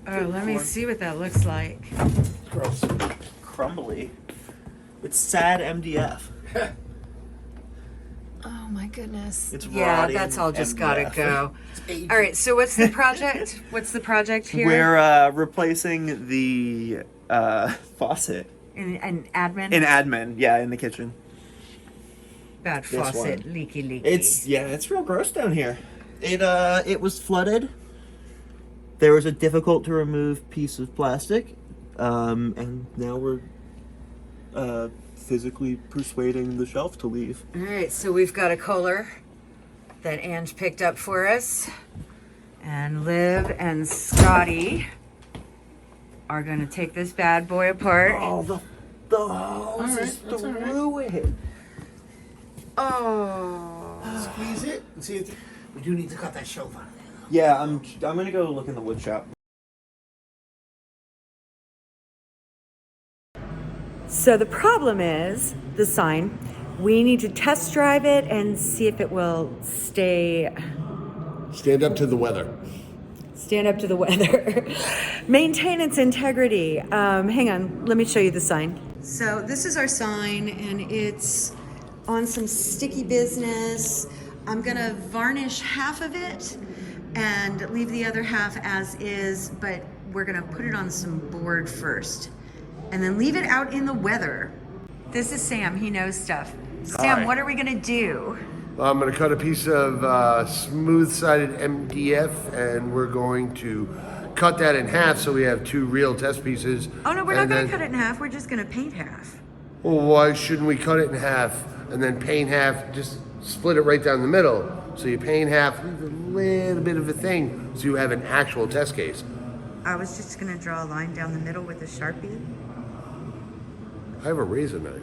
Oh, let me see what that looks like. Gross. Crumbly. It's sad MDF. Oh my goodness. It's yeah, rotting that's all just gotta MDF. go. All right, so what's the project? What's the project here? We're replacing the faucet. In admin? In admin, yeah, in the kitchen. Bad This faucet, one. leaky. It's real gross down here. It was flooded. There was a difficult to remove piece of plastic, and now we're physically persuading the shelf to leave. All right, so we've got a Kohler that Ange picked up for us, and Liv and Scotty are gonna take this bad boy apart. Oh, the hose is through it. Oh. Squeeze it and see if we do need to cut that shelf out of there. Yeah, I'm gonna go look in the wood shop. So the problem is the sign. We need to test drive it and see if it will stand Stand up to the weather. up to the weather. Maintain its integrity. Hang on, let me show you the sign. So this is our sign, and it's on some sticky business. I'm gonna varnish half of it and leave the other half as is, but we're gonna put it on some board first and then leave it out in the weather. This is Sam, he knows stuff. Sam, Hi. what are we gonna do? I'm going to cut a piece of smooth-sided MDF, and we're going to cut that in half so we have two real test pieces. Oh no, we're not gonna cut it in half, we're just gonna paint half. Well, why shouldn't we cut it in half and then paint half, just split it right down the middle? So you paint half, leave a little bit of a thing, so you have an actual test case. I was just gonna draw a line down the middle with a Sharpie. I have a razor knife.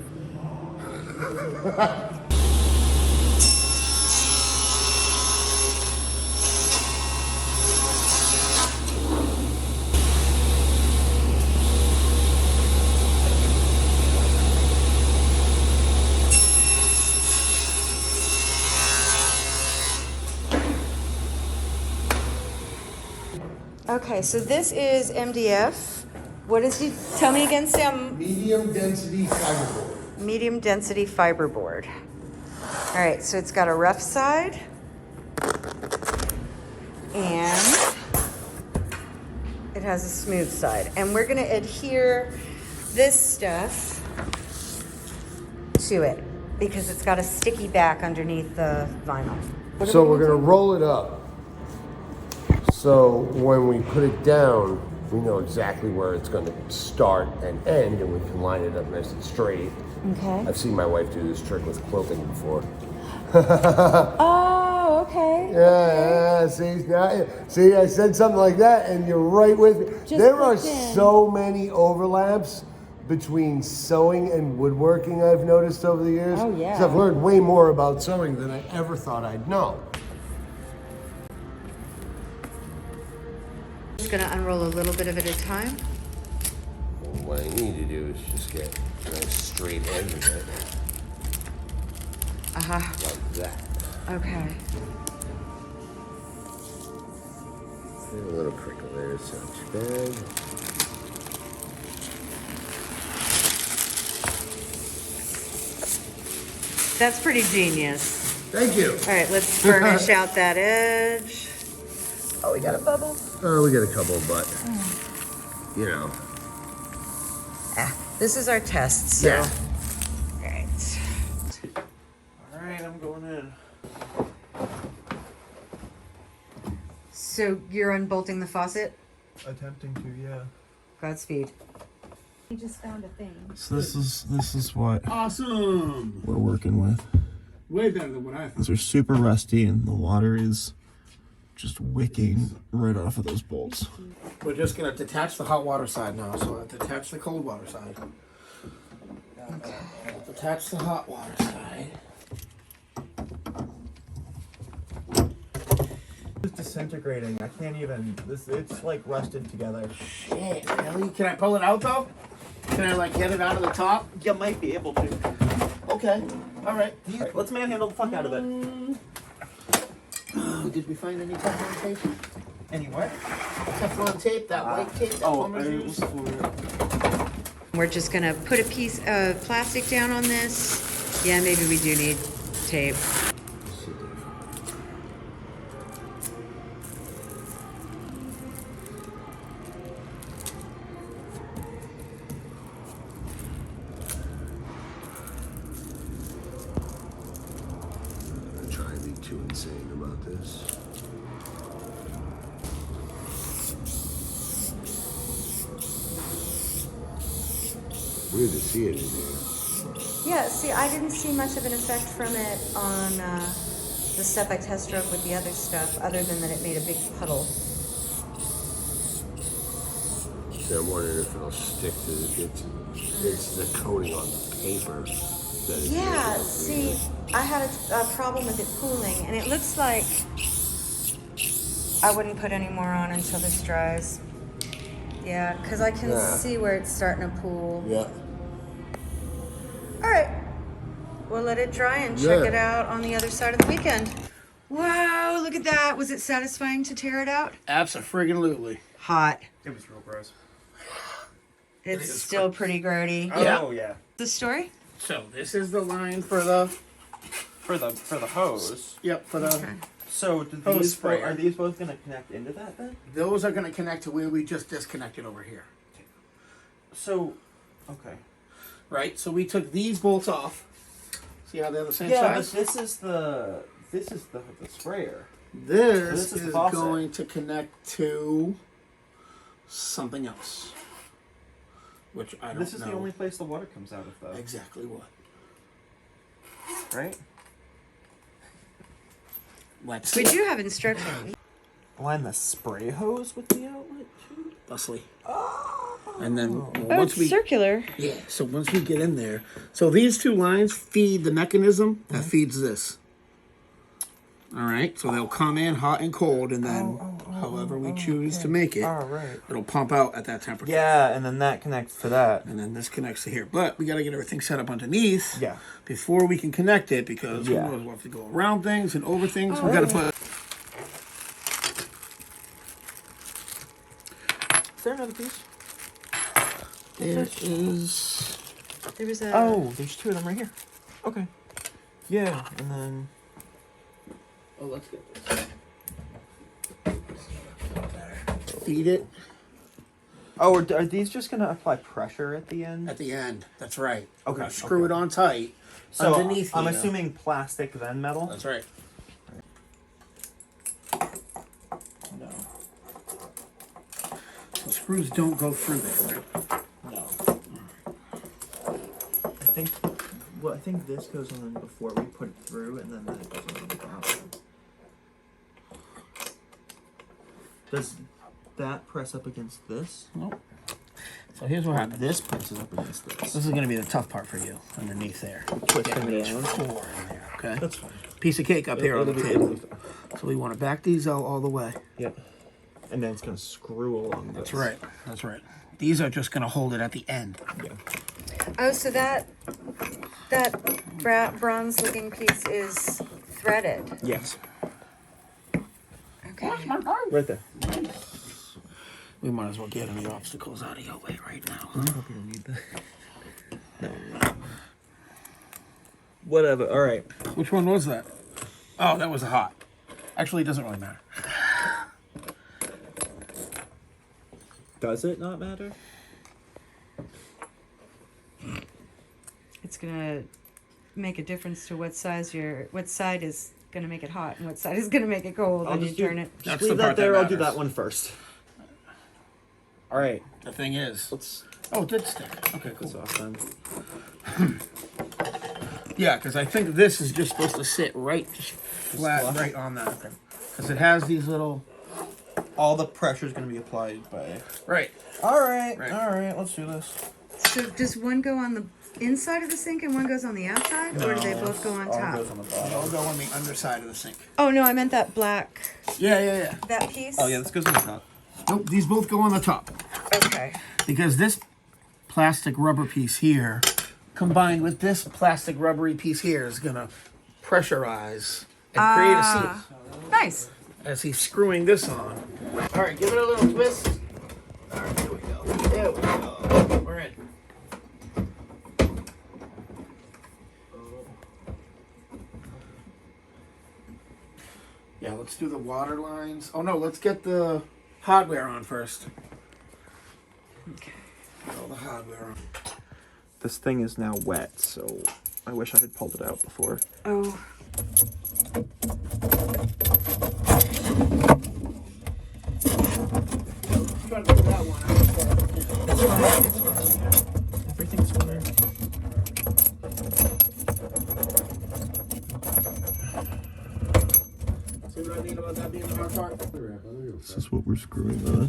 Okay, so this is MDF. What is he? Tell me again, Sam. Medium density fiberboard. Medium density fiberboard. All right, so it's got a rough side and it has a smooth side. And we're gonna adhere this stuff to it because it's got a sticky back underneath the vinyl. So we're gonna roll it up. So when we put it down, we know exactly where it's gonna start and end, and we can line it up nice and straight. Okay. I've seen my wife do this trick with quilting before. Oh, okay. Yeah, see, I said something like that, and you're right with me. Just There are clicked in. so many overlaps between sewing and woodworking I've noticed over the years. Oh, yeah. 'Cause I've learned way more about sewing than I ever thought I'd know. Just gonna unroll a little bit of it at a time. What I need to do is just get a nice straight edge of it, like that. Okay. A little crinkle there, it's not too bad. That's pretty genius. Thank you. All right, let's burnish out that edge. Oh, we got a bubble. Oh, we got a couple, but you know. This is our test, so. Yeah. All right. All right, I'm going in. So you're unbolting the faucet? Attempting to, yeah. Godspeed. We just found a thing. So this is what Awesome! we're working with. Way better than what I thought. These are super rusty, and the water is just wicking right off of those bolts. We're just gonna detach the hot water side now, so I'll detach the cold water side. Okay. Detach the hot water side. It's disintegrating. I can't even. It's like rusted together. Shit, really? Can I pull it out though? Can I like get it out of the top? You might be able to. Okay. All right. All right, let's manhandle the fuck out of it. Did we find any documentation? Anyway. Teflon tape, that white tape that plumbers use. We're just gonna put a piece of plastic down on this. Yeah, maybe we do need tape. I'm not trying to be too insane about this. Weird to see it in here. Yeah, see, I didn't see much of an effect from it on the stuff I test drove with the other stuff, other than that it made a big puddle. So I'm wondering if it'll stick to it's the coating on the paper that is. Yeah, see, I had a problem with it pooling, and it looks like I wouldn't put any more on until this dries. Yeah, because I can see where it's starting to pool. Yeah. All right, we'll let it dry and check it out on the other side of the weekend. Wow, look at that. Was it satisfying to tear it out? Abso-friggin-lutely. Hot. It was real gross. It's still pretty grody. Oh yeah. The story? So this is the line for the For the hose. yep for the. Okay. So do Hose these sprayer. are these both gonna connect into that then? Those are going to connect to where we just disconnected over here. So, okay. Right. So we took these bolts off. See how they're the same Yeah, but size. this is the sprayer. This this is the is faucet. going to connect to something else, which I don't know. This is the only place the water comes out of, though. Exactly what. Right? Let's We do have instructions. Line the spray hose with the outlet too. thusly. And then Oh, once it's we circular. yeah, so once we get in there, so these two lines feed the mechanism that feeds this. All right, so they'll come in hot and cold, and then however we choose to make it, right. it'll pump out at that temperature. Yeah, and then that connects to that. And then this connects to here. But we got to get everything set up underneath Yeah. before we can connect it, because Yeah. who knows, we'll have to go around things and over things. We got to put. Is there another piece? There is. There was a. Oh, there's two of them right here. Okay. Yeah, and then Oh, let's get this. Feed it are these just gonna apply pressure at the end? at the end. That's right. Okay, We're gonna screw okay. it on tight. So underneath I'm here. assuming plastic then metal. That's right. No. So screws don't go through there, right? No. I think this goes on before we put it through, and then that goes on the bottom. Does that press up against this? No. So here's what happens. This presses up against this. This is going to be the tough part for you underneath there. Twisting it Four down. in there, okay? That's fine. Piece of cake up here on the It'll be table. fine. So we want to back these out all the way. Yep. And then it's gonna screw along this. That's right. That's right. These are just going to hold it at the end. Yeah. Oh, so that bronze-looking piece is threaded. Yes. Okay. Right there. We might as well get any obstacles out of your way right now. Huh? I hope you don't need that. No. Whatever. All right. Which one was that? Oh, that was a hot. Actually, it doesn't really matter. Does it not matter? It's gonna make a difference to what side is gonna make it hot and what side is gonna make it cold when you turn it. Just That's leave the that part that there. I'll do matters. that one first. All right. The thing is, Let's oh, it did stick. Okay, get this cool. off then. Yeah, because I think this is just supposed to sit right, just flat, flush? right on that thing. Because it has these little. All the pressure is going to be applied by. Right. All right. Right. All right. Let's do this. So does one go on the inside of the sink and one goes on the outside, or do they both go on All top? goes on the They bottom. all go on the underside of the sink. Oh no, I meant that black, Yeah. that piece. Oh yeah, this goes on the top. Nope, these both go on the top. Okay. Because this plastic rubber piece here, combined with this plastic rubbery piece here, is going to pressurize and create a seal. Nice. As he's screwing this on, All right, give it a little twist. All right, here we go. There we go. We're in. Yeah, let's do the water lines. Oh no, let's get the hardware on first. Okay. Get all the hardware on. This thing is now wet, so I wish I had pulled it out before. Oh. Try to pull that one out. Everything's square. See what I mean about that being the hard part? This is what we're screwing on.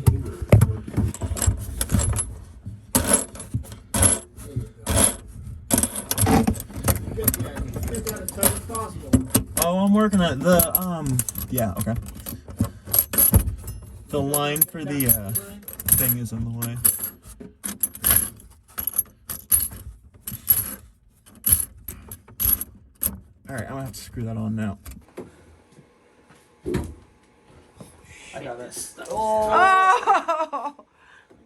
Get that as tight as possible. Oh, I'm working on yeah, okay. The line for the thing is in the way. All right, I'm gonna have to screw that on now. I got this. Oh!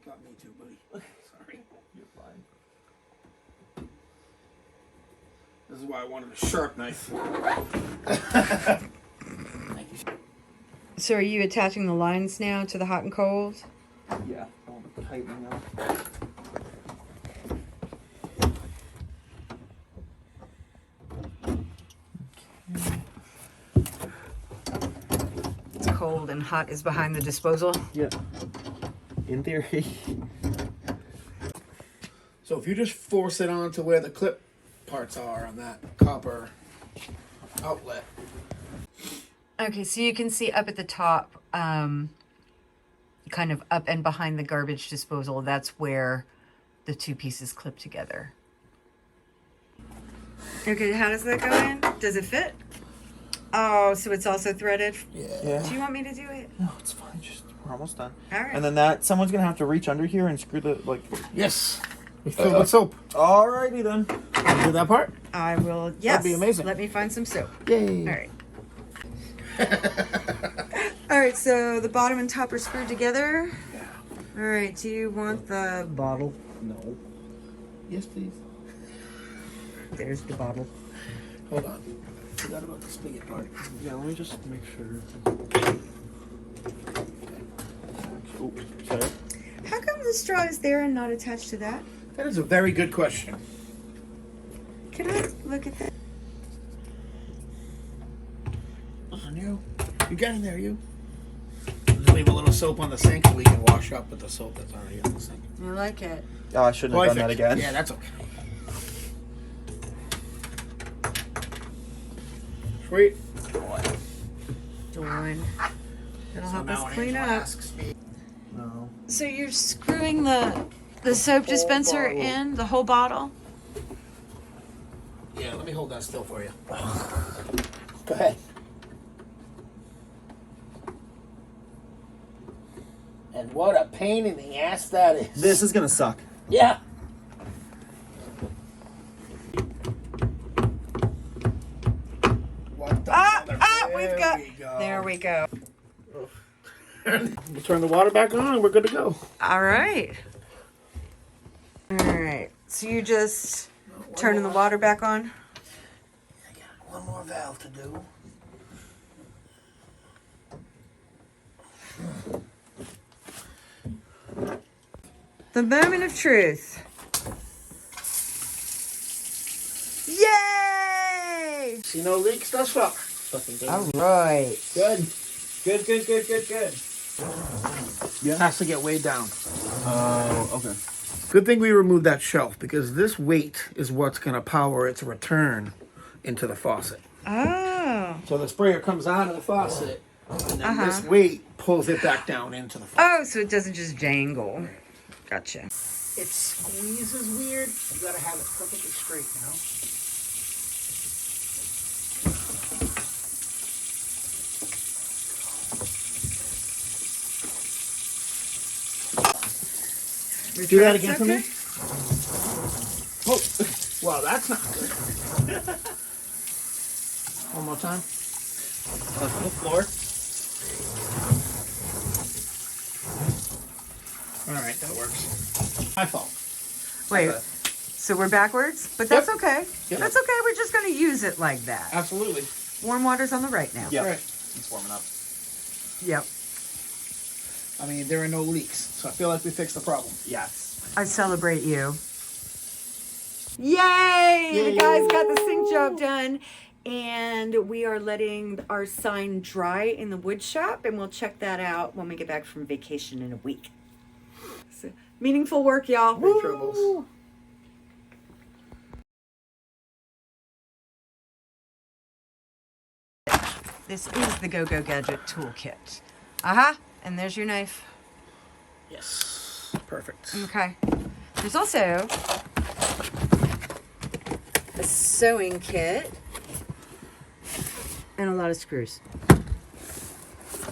Got me too, buddy. Sorry. You're fine. This is why I wanted a sharp knife. So are you attaching the lines now to the hot and cold? Yeah, all the tightening up. It's cold and hot is behind the disposal. Yeah. In theory. So if you just force it onto where the clip parts are on that copper outlet. Okay, so you can see up at the top, kind of up and behind the garbage disposal, that's where the two pieces clip together. Okay, how does that go in? Does it fit? Oh, so it's also threaded? Yeah. Do you want me to do it? No, it's fine. Just we're almost done. All right. And then someone's gonna have to reach under here and screw the Yes. We filled with soap. Alrighty then. You do that part? I will, yes. That'd be amazing. Let me find some soap. Yay. All right. All right, so the bottom and top are screwed together. Yeah. All right, do you want the bottle? No. Yes, please. There's the bottle. Hold on. Forgot about the spigot part. Yeah, let me just make sure. Oh, sorry. How come the straw is there and not attached to that? That is a very good question. Can I look at that? On you. You got in there, you. Just leave a little soap on the sink so we can wash up with the soap that's already in the sink. I like it. Oh, I shouldn't have done that Perfect. again. Yeah, that's okay. Sweet. Dawn. That'll help now us when clean Angela up. asks me- No. So you're screwing the soap dispenser bottle. in, the whole bottle? Yeah, let me hold that still for you. Go ahead. And what a pain in the ass that is. This is gonna suck. Yeah. What the There we go. We'll turn the water back on and we're good to go. All right. All right. So you just turning the water back on? I got one more valve to do. The moment of truth. Yay! See no leaks thus far. All right. Good. Good. Yeah. Has to get weighed down. Oh, okay. Good thing we removed that shelf because this weight is what's going to power its return into the faucet. Oh. So the sprayer comes out of the faucet and then this weight pulls it back down into the faucet. Oh, so it doesn't just jangle. Gotcha. It squeezes weird. You got to have it perfectly straight, you know? Do that again for me? Oh, well, that's not good. One more time. On the floor. All right, that works. My fault. Wait, so we're backwards? But that's Yep. okay. Yep. That's okay. We're just going to use it like that. Absolutely. Warm water's on the right now. Yeah. Right. It's warming up. Yep. I mean, there are no leaks, so I feel like we fixed the problem. Yes. I celebrate you. Yay! Yay. The guys got the sink job done. And we are letting our sign dry in the wood shop, and we'll check that out when we get back from vacation in a week. So, meaningful work, y'all. Big troubles. This is the Go-Go Gadget Toolkit. Uh-huh. And there's your knife. Yes. Perfect. Okay. There's also a sewing kit and a lot of screws.